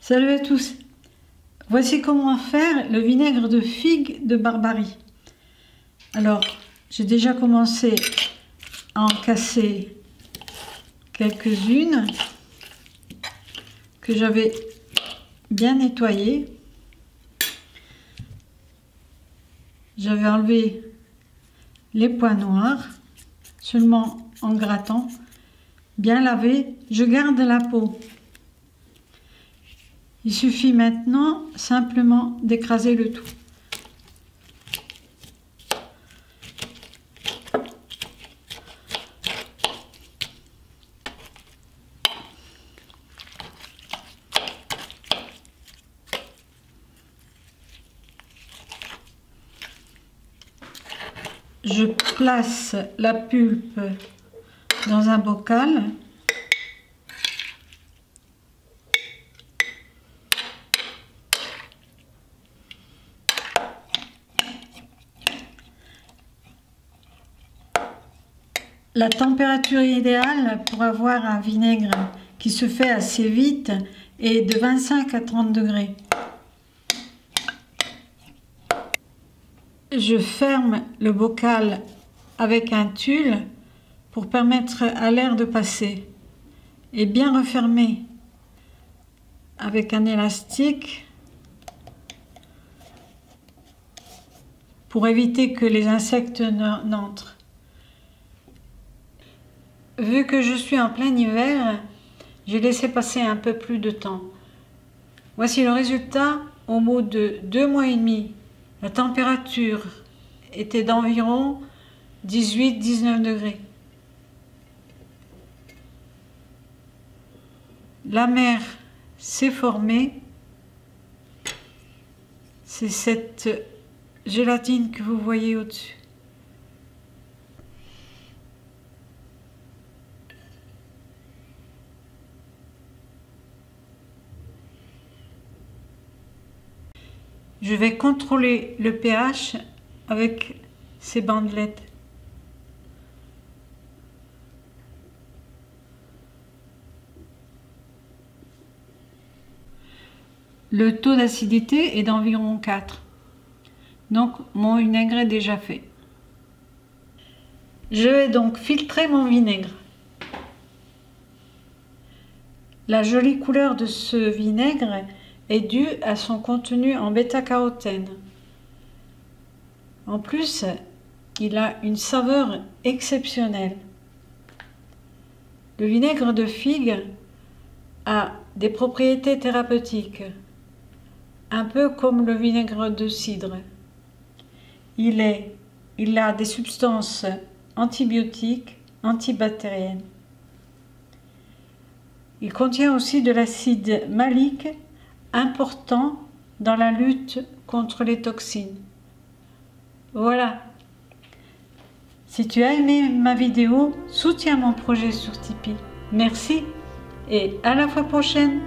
Salut à tous. Voici comment faire le vinaigre de figue de Barbarie. Alors, j'ai déjà commencé à en casser quelques-unes que j'avais bien nettoyées. J'avais enlevé les points noirs, seulement en grattant, bien lavé. Je garde la peau. Il suffit maintenant simplement d'écraser le tout. Je place la pulpe dans un bocal. La température idéale pour avoir un vinaigre qui se fait assez vite est de 25 à 30 degrés. Je ferme le bocal avec un tulle pour permettre à l'air de passer et bien refermer avec un élastique pour éviter que les insectes n'entrent. Vu que je suis en plein hiver, j'ai laissé passer un peu plus de temps. Voici le résultat au bout de 2 mois et demi. La température était d'environ 18-19 degrés. La mer s'est formée. C'est cette gélatine que vous voyez au-dessus. Je vais contrôler le pH avec ces bandelettes. Le taux d'acidité est d'environ 4. Donc mon vinaigre est déjà fait. Je vais donc filtrer mon vinaigre. La jolie couleur de ce vinaigre est due à son contenu en bêta-carotène. En plus, il a une saveur exceptionnelle. Le vinaigre de figue a des propriétés thérapeutiques, un peu comme le vinaigre de cidre. Il a des substances antibiotiques, antibactériennes. Il contient aussi de l'acide malique, important dans la lutte contre les toxines. Voilà. Si tu as aimé ma vidéo, soutiens mon projet sur Tipeee. Merci et à la fois prochaine.